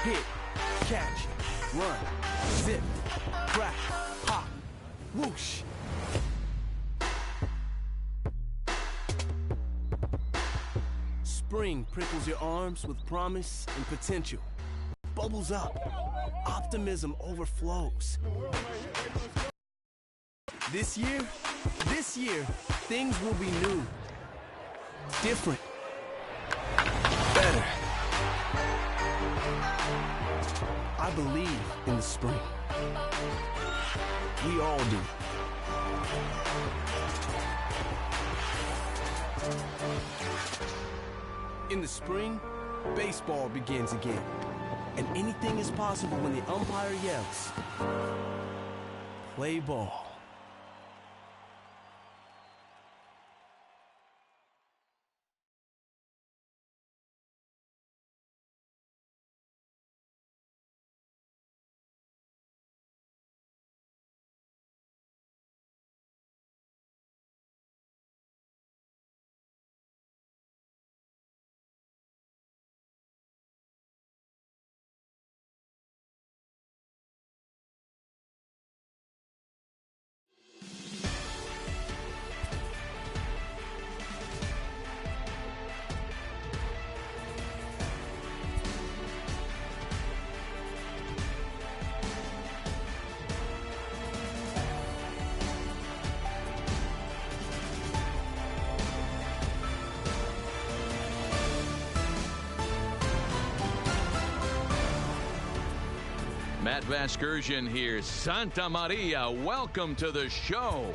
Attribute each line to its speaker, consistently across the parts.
Speaker 1: hit, catch, run, zip, crack, pop, whoosh. Spring prickles your arms with promise and potential. Bubbles up, optimism overflows. This year, things will be new, different, better. I believe in the spring. We all do. In the spring, baseball begins again. And anything is possible when the umpire yells, play ball.
Speaker 2: Matt Vasgersian here. Santa Maria, welcome to the show.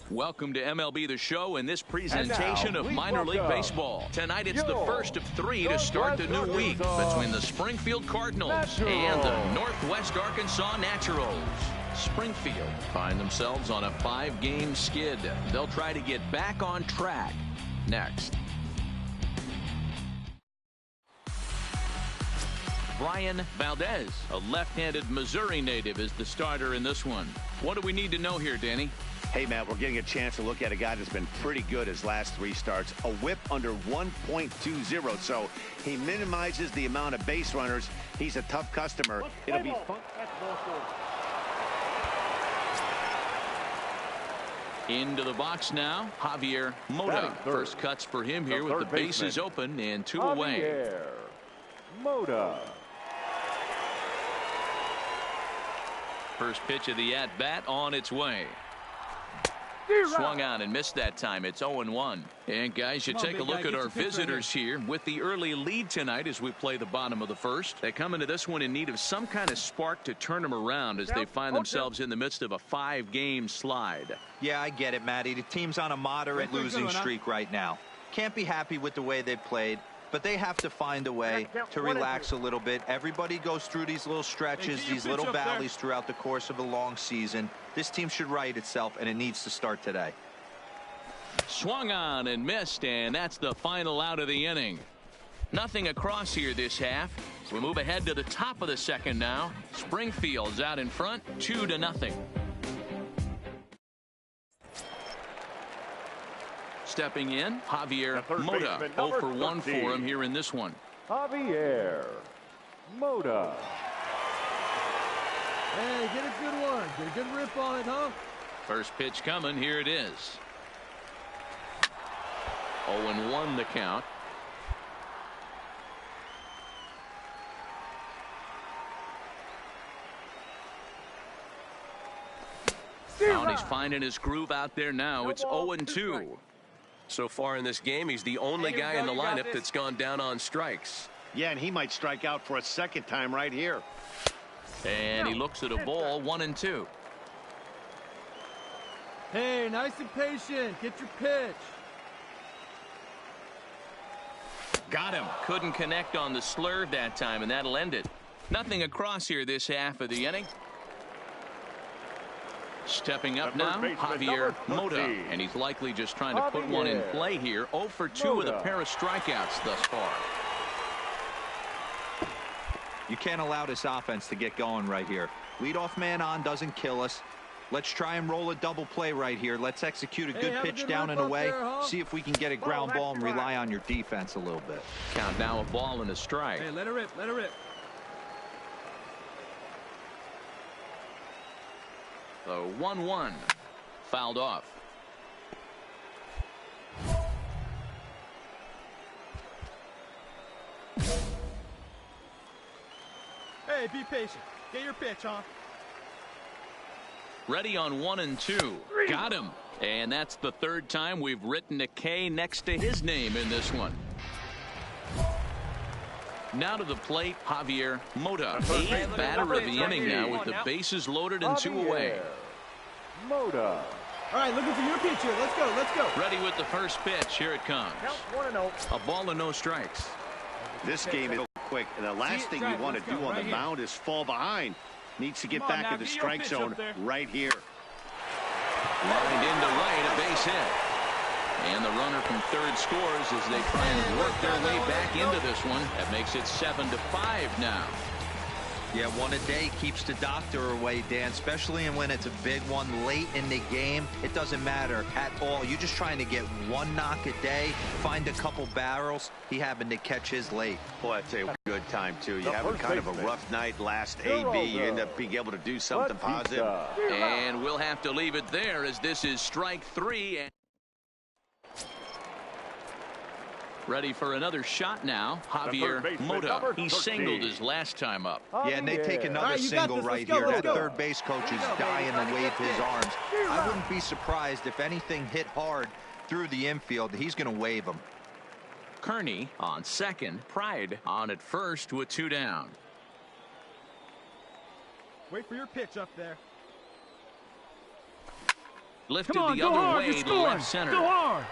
Speaker 2: Welcome to MLB The Show and this presentation of minor league baseball. Tonight it's the first of three to start the new week between the Springfield Cardinals and the Northwest Arkansas Naturals. Springfield find themselves on a 5-game skid. They'll try to get back on track next. Brian Valdez, a left-handed Missouri native, is the starter in this one. What do we need to know here, Danny?
Speaker 3: Hey, Matt, we're getting a chance to look at a guy that's been pretty good his last 3 starts. A whip under 1.20, so he minimizes the amount of base runners. He's a tough customer. It'll be fun.
Speaker 2: Into the box now, Javier Mota. First cuts for him here with the bases open and 2 away.
Speaker 4: Mota.
Speaker 2: First pitch of the at-bat on its way. Swung on and missed that time. It's 0-1. And guys, you take a look at our visitors here with the early lead tonight as we play the bottom of the first. They come into this one in need of some kind of spark to turn them around as they find themselves in the midst of a 5-game slide.
Speaker 5: Yeah, I get it, Matty. The team's on a moderate losing streak right now. Can't be happy with the way they played, but they have to find a way to relax a little bit. Everybody goes through these little stretches, these little valleys throughout the course of a long season. This team should right itself, and it needs to start today.
Speaker 2: Swung on and missed, and that's the final out of the inning. Nothing across here this half. So we move ahead to the top of the second now. Springfield's out in front, 2-0. Stepping in, Javier Mota. 0 for 1 for him here in this one.
Speaker 4: Javier Mota.
Speaker 6: Hey, get a good one. Get a good rip on it, huh?
Speaker 2: First pitch coming. Here it is. 0-1 the count. And he's finding his groove out there now. It's 0-2.
Speaker 7: So far in this game, he's the only guy in the lineup that's gone down on strikes.
Speaker 3: Yeah, and he might strike out for a second time right here.
Speaker 2: And he looks at a ball, 1-2.
Speaker 6: Hey, nice and patient. Get your pitch.
Speaker 2: Got him. Couldn't connect on the slurve that time, and that'll end it. Nothing across here this half of the inning. Stepping up now, Javier Mota, and he's likely just trying to put one in play here. 0 for 2 with a pair of strikeouts thus far.
Speaker 5: You can't allow this offense to get going right here. Leadoff man on doesn't kill us. Let's try and roll a double play right here. Let's execute a good pitch down and away. See if we can get a ground ball and rely on your defense a little bit.
Speaker 2: Count now, a ball and a strike.
Speaker 6: Hey, let her rip, let her rip.
Speaker 2: So 1-1. Fouled off.
Speaker 6: Hey, be patient. Get your pitch, huh?
Speaker 2: Ready on 1-2. Got him. And that's the third time we've written a K next to his name in this one. Now to the plate, Javier Mota. 8th batter of the inning now with the bases loaded and 2 away.
Speaker 4: Mota.
Speaker 6: All right, looking for your pitch here. Let's go, let's go.
Speaker 2: Ready with the first pitch. Here it comes. A ball and no strikes.
Speaker 3: This game is quick, and the last thing you want to do on the mound is fall behind. Needs to get back in the strike zone right here.
Speaker 2: Lined into right, a base hit. And the runner from third scores as they try and work their way back into this one. That makes it 7-5 now.
Speaker 5: Yeah, one a day keeps the doctor away, Dan, especially when it's a big one late in the game. It doesn't matter at all. You're just trying to get one knock a day, find a couple barrels. He happened to catch his late.
Speaker 3: Boy, that's a good time, too. You have kind of a rough night last AB. You end up being able to do something positive.
Speaker 2: And we'll have to leave it there as this is strike 3. And ready for another shot now, Javier Mota. He singled his last time up.
Speaker 5: Yeah, and they take another single right here. That third base coach is dying to wave his arms. I wouldn't be surprised if anything hit hard through the infield. He's going to wave them.
Speaker 2: Kearney on second. Pride on at first with 2 down.
Speaker 6: Wait for your pitch up there.
Speaker 2: Lifted the other way to left center.
Speaker 6: Go hard.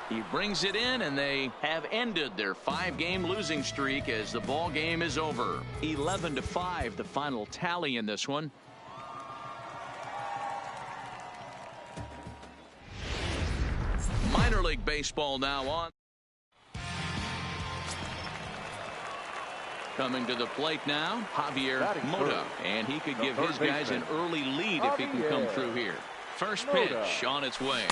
Speaker 2: He brings it in, and they have ended their 5-game losing streak as the ball game is over. 11-5, the final tally in this one. Minor League Baseball now on. Coming to the plate now, Javier Mota, and he could give his guys an early lead if he can come through here. First pitch on its way.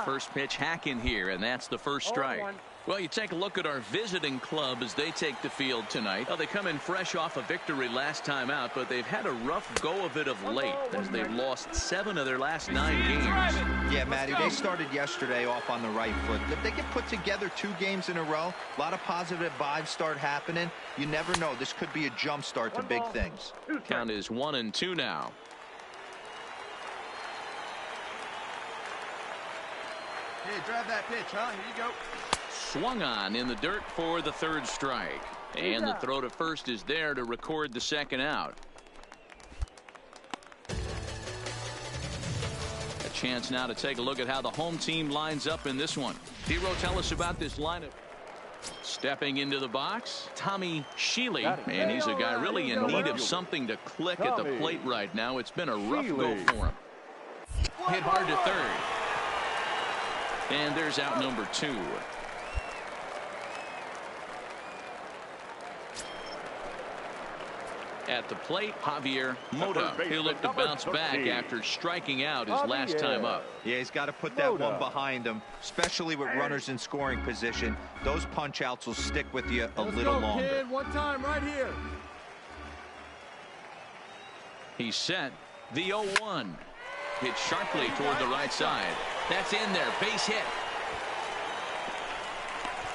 Speaker 2: First pitch hacking here, and that's the first strike. Well, you take a look at our visiting club as they take the field tonight. Well, they come in fresh off a victory last time out, but they've had a rough go of it of late as they've lost 7 of their last 9 games.
Speaker 5: Yeah, Matty, they started yesterday off on the right foot. If they get put together 2 games in a row, a lot of positive vibes start happening. You never know. This could be a jump start to big things.
Speaker 2: Count is 1-2 now.
Speaker 6: Hey, drive that pitch, huh? Here you go.
Speaker 2: Swung on in the dirt for the third strike. And the throw to first is there to record the second out. A chance now to take a look at how the home team lines up in this one. Hero, tell us about this lineup. Stepping into the box, Tommy Sheely, and he's a guy really in need of something to click at the plate right now. It's been a rough go for him. Hit hard to third. And there's out number 2. At the plate, Javier Mota. He'll look to bounce back after striking out his last time up.
Speaker 5: Yeah, he's got to put that one behind him, especially with runners in scoring position. Those punch outs will stick with you a little longer.
Speaker 6: Kid, one time right here.
Speaker 2: He's set. The 0-1. Hit sharply toward the right side. That's in there. Base hit.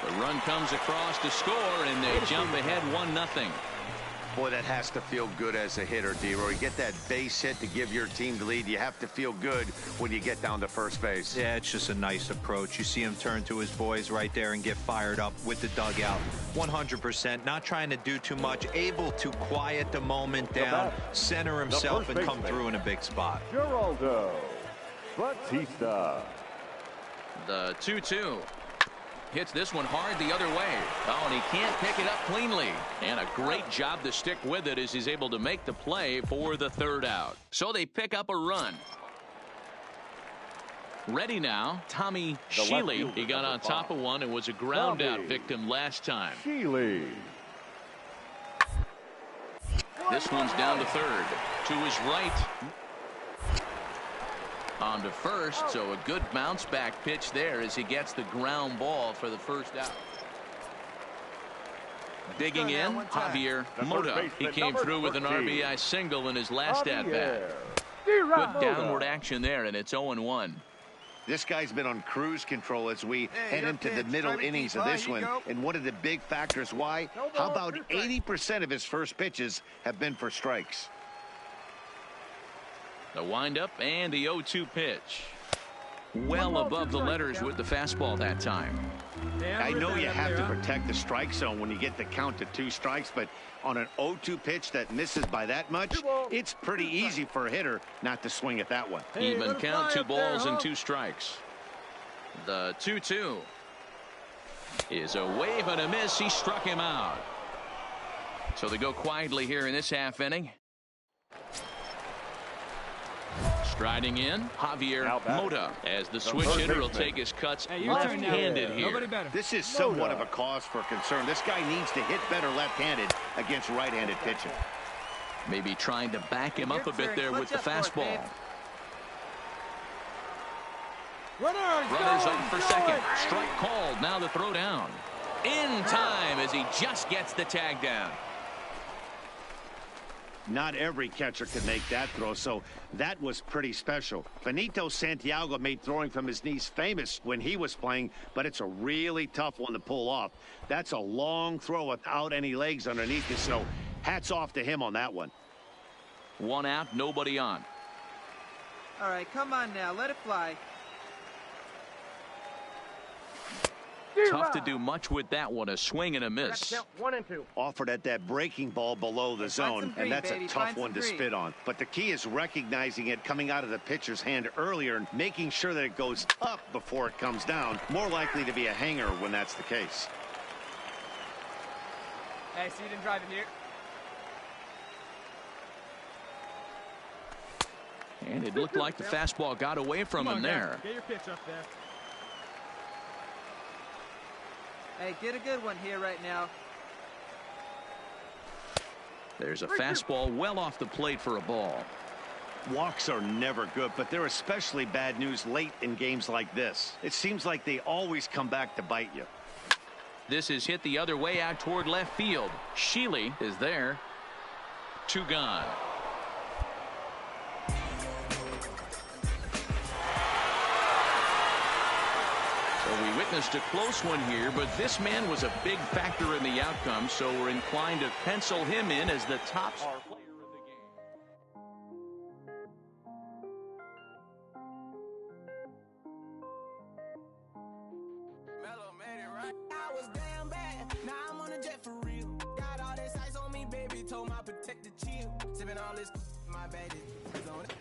Speaker 2: The run comes across to score, and they jump ahead 1-0.
Speaker 3: Boy, that has to feel good as a hitter, D-Roy. You get that base hit to give your team the lead. You have to feel good when you get down to first base.
Speaker 5: Yeah, it's just a nice approach. You see him turn to his boys right there and get fired up with the dugout. 100%, not trying to do too much, able to quiet the moment down, center himself, and come through in a big spot.
Speaker 4: Geraldo Batista.
Speaker 2: The 2-2. Hits this one hard the other way. Oh, and he can't pick it up cleanly. And a great job to stick with it as he's able to make the play for the third out. So they pick up a run. Ready now, Tommy Sheely. He got on top of one and was a ground out victim last time.
Speaker 4: Sheely.
Speaker 2: This one's down to third. To his right. On to first, so a good bounce back pitch there as he gets the ground ball for the first out. Digging in, Javier Mota. He came through with an RBI single in his last at-bat. Good downward action there, and it's 0-1.
Speaker 3: This guy's been on cruise control as we head into the middle innings of this one. And one of the big factors why, how about 80% of his first pitches have been for strikes?
Speaker 2: The windup and the 0-2 pitch. Well above the letters with the fastball that time.
Speaker 3: I know you have to protect the strike zone when you get the count to 2 strikes, but on an 0-2 pitch that misses by that much, it's pretty easy for a hitter not to swing at that one.
Speaker 2: Even count, 2 balls and 2 strikes. The 2-2 is a wave and a miss. He struck him out. So they go quietly here in this half inning. Striding in, Javier Mota, as the switch hitter will take his cuts left-handed here.
Speaker 3: This is somewhat of a cause for concern. This guy needs to hit better left-handed against right-handed pitching.
Speaker 2: Maybe trying to back him up a bit there with the fastball. Runners up for second. Strike called. Now the throw down. In time as he just gets the tag down.
Speaker 3: Not every catcher can make that throw, so that was pretty special. Benito Santiago made throwing from his knees famous when he was playing, but it's a really tough one to pull off. That's a long throw without any legs underneath it, so hats off to him on that one.
Speaker 2: 1 out, nobody on.
Speaker 8: All right, come on now, let it fly.
Speaker 2: Tough to do much with that one, a swing and a miss.
Speaker 6: 1 and 2.
Speaker 3: Offered at that breaking ball below the zone, and that's a tough one to spit on. But the key is recognizing it coming out of the pitcher's hand earlier and making sure that it goes up before it comes down. More likely to be a hanger when that's the case.
Speaker 6: Hey, so you didn't drive it here?
Speaker 2: And it looked like the fastball got away from him there.
Speaker 6: Get your pitch up there.
Speaker 8: Hey, get a good one here right now.
Speaker 2: There's a fastball well off the plate for a ball.
Speaker 3: Walks are never good, but they're especially bad news late in games like this. It seems like they always come back to bite you.
Speaker 2: This is hit the other way out toward left field. Sheely is there. 2 gone. We witnessed a close one here, but this man was a big factor in the outcome, so we're inclined to pencil him in as the top star player of the game.
Speaker 9: all this my baby on it.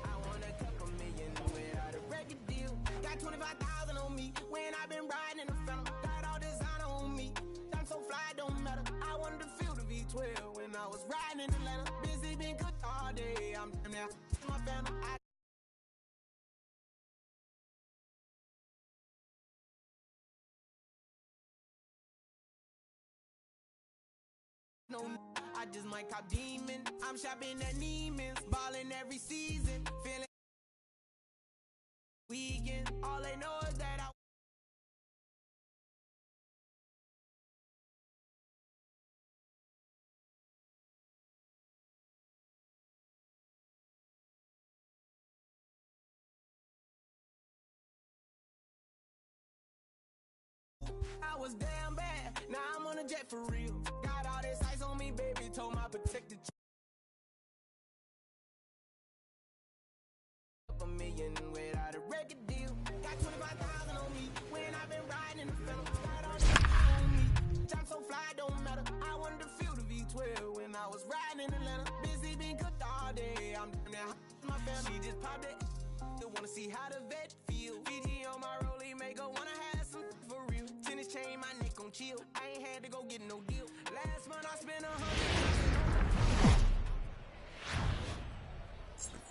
Speaker 9: I want a couple million without a record deal. Got 25,000 on me when I've been riding in the phantom. Got all designer on me. I'm so fly, don't matter. I wanted to feel the V12 when I was riding in Atlanta. Busy been cooked all day. I'm now my family. No, I just might cop demon. I'm shopping at Neiman's, balling every season, feeling weekend. All they know is that I was damn bad. Now I'm on a jet for real. Got all this ice on me, baby. Told my protector. A million without a record deal. Got 25,000 on me when I've been riding in the phantom. Got all this on me. I'm so fly, don't matter. I wanted to feel the V12 when I was riding in Atlanta. Busy been cooked all day. I'm now my family. She just popped it. Still wanna see how the vet feel. Fiji on my rollie, make her wanna have some for real. Tennis chain, my neck on chill. I ain't had to go get no deal. Last month I spent 100.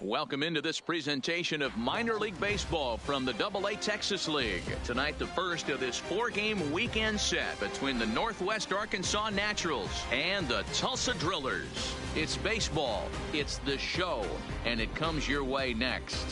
Speaker 2: Welcome into this presentation of minor league baseball from the AA Texas League. Tonight, the first of this 4-game weekend set between the Northwest Arkansas Naturals and the Tulsa Drillers. It's baseball, it's the show, and it comes your way next.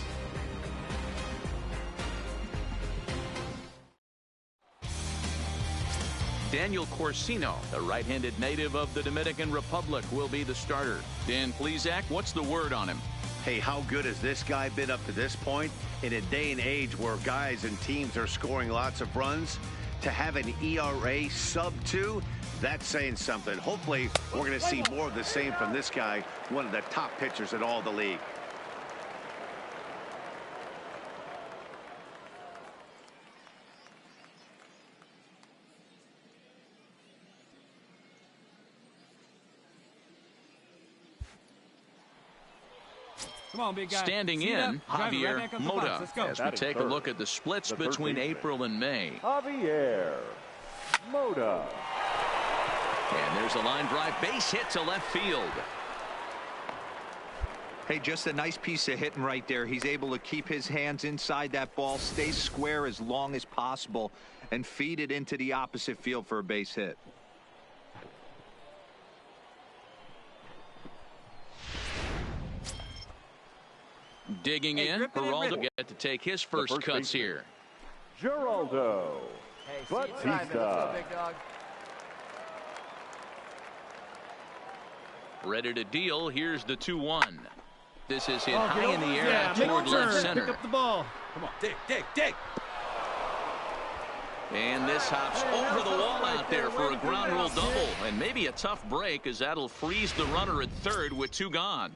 Speaker 2: Daniel Corsino, the right-handed native of the Dominican Republic, will be the starter. Dan Plesac, what's the word on him?
Speaker 3: Hey, how good has this guy been up to this point? In a day and age where guys and teams are scoring lots of runs, to have an ERA sub-2, that's saying something. Hopefully, we're going to see more of the same from this guy, one of the top pitchers in all the league.
Speaker 6: Come on, big guy.
Speaker 2: Standing in, Javier Mota, as we take a look at the splits between April and May.
Speaker 4: Javier Mota.
Speaker 2: And there's a line drive base hit to left field.
Speaker 5: Hey, just a nice piece of hitting right there. He's able to keep his hands inside that ball, stay square as long as possible, and feed it into the opposite field for a base hit.
Speaker 2: Digging in, Geraldo get to take his first cuts here.
Speaker 4: Geraldo Batista.
Speaker 6: What's up, big dog?
Speaker 2: Ready to deal. Here's the 2-1. This is hit high in the air toward left center.
Speaker 6: Pick up the ball. Come on, dig.
Speaker 2: And this hops over the wall out there for a ground rule double. And maybe a tough break, as that'll freeze the runner at third with 2 gone.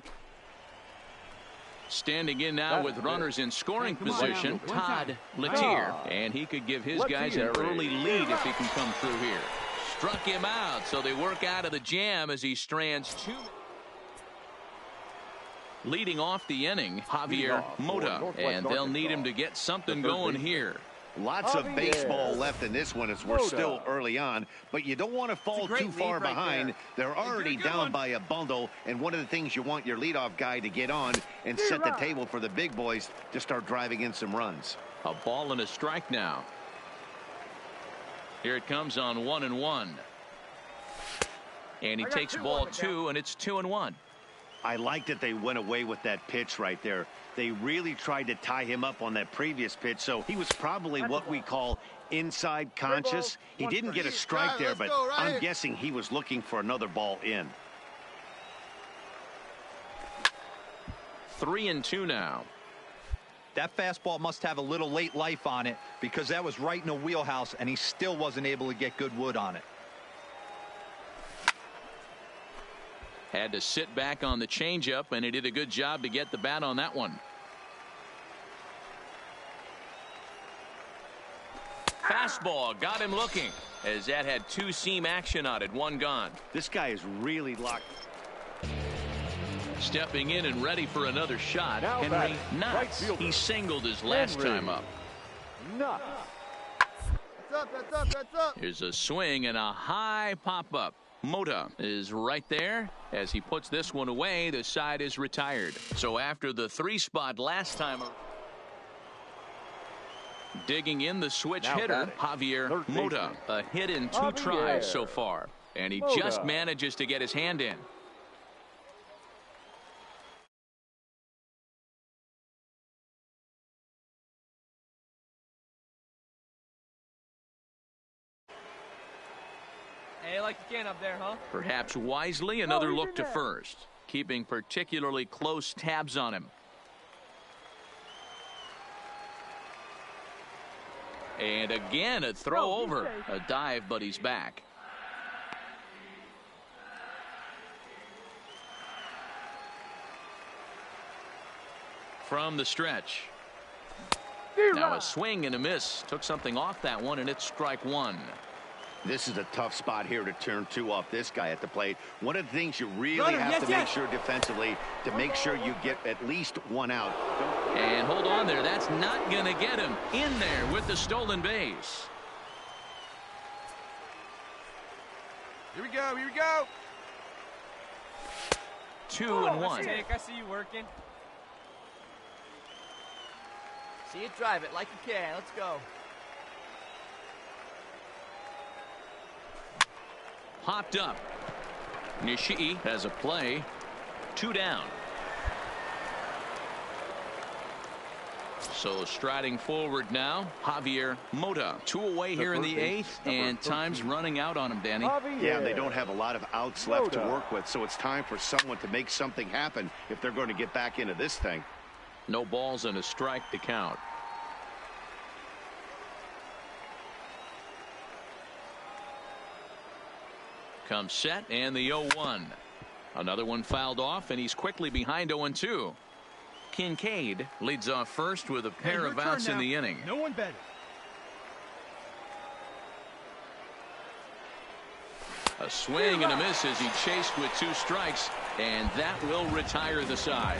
Speaker 2: Standing in now with runners in scoring position, Todd Letier. And he could give his guys an early lead if he can come through here. Struck him out, so they work out of the jam as he strands 2. Leading off the inning, Javier Mota. And they'll need him to get something going here.
Speaker 3: Lots of baseball left in this one as we're still early on, but you don't want to fall too far behind. They're already down by a bundle, and one of the things you want your leadoff guy to get on and set the table for the big boys to start driving in some runs.
Speaker 2: A ball and a strike now. Here it comes on 1-1. And he takes ball 2, and it's 2-1.
Speaker 3: I like that they went away with that pitch right there. They really tried to tie him up on that previous pitch, so he was probably what we call inside conscious. He didn't get a strike there, but I'm guessing he was looking for another ball in.
Speaker 2: 3-2 now.
Speaker 5: That fastball must have a little late life on it, because that was right in the wheelhouse, and he still wasn't able to get good wood on it.
Speaker 2: Had to sit back on the changeup, and he did a good job to get the bat on that one. Fastball got him looking, as that had 2-seam action on it, 1 gone.
Speaker 3: This guy is really locked.
Speaker 2: Stepping in and ready for another shot,
Speaker 4: Now
Speaker 2: Henry
Speaker 4: batting,
Speaker 2: Nuts.
Speaker 4: right fielder.
Speaker 2: He singled his last
Speaker 4: Henry
Speaker 2: time up.
Speaker 4: Nuts.
Speaker 8: That's up, that's up.
Speaker 2: Here's a swing and a high pop-up. Mota is right there. As he puts this one away, the side is retired. So after the 3-spot last time, digging in the switch
Speaker 4: Now
Speaker 2: hitter,
Speaker 4: batting,
Speaker 2: Javier
Speaker 4: third
Speaker 2: Mota. A hit in 2
Speaker 4: Javier
Speaker 2: tries so far. And he just
Speaker 4: Mota.
Speaker 2: manages to get his hand in.
Speaker 6: Hey, you like the can up there, huh?
Speaker 2: Perhaps wisely, another
Speaker 4: he's
Speaker 2: look
Speaker 4: in
Speaker 2: to
Speaker 4: there.
Speaker 2: first. Keeping particularly close tabs on him. And again, a throw over. A dive, but he's back. From the stretch. Now a swing and a miss. Took something off that one, and it's strike 1.
Speaker 3: This is a tough spot here to turn 2 off this guy at the plate. One of the things you really
Speaker 6: Runner,
Speaker 3: have
Speaker 6: yes,
Speaker 3: to make
Speaker 6: yes.
Speaker 3: sure defensively to make sure you get at least 1 out.
Speaker 2: And hold on there. That's not going to get him in there with the stolen base.
Speaker 8: Here we go, here we go.
Speaker 2: 2-1.
Speaker 6: Dick, I see you working.
Speaker 8: See you drive it like you can. Let's go.
Speaker 2: Popped up. Nishii has a play. 2 down. So striding forward now, Javier Mota. 2 away here in the 8th, and time's running out on him, Danny.
Speaker 3: Yeah, and they don't have a lot of outs left to work with, so it's time for someone to make something happen if they're going to get back into this thing.
Speaker 2: No balls and a strike to count. Comes set, and the 0-1. Another one fouled off, and he's quickly behind 0-2. Kincaid leads off first with a pair of outs in the inning.
Speaker 6: No one better.
Speaker 2: A swing and a miss as he chased with 2 strikes, and that will retire the side.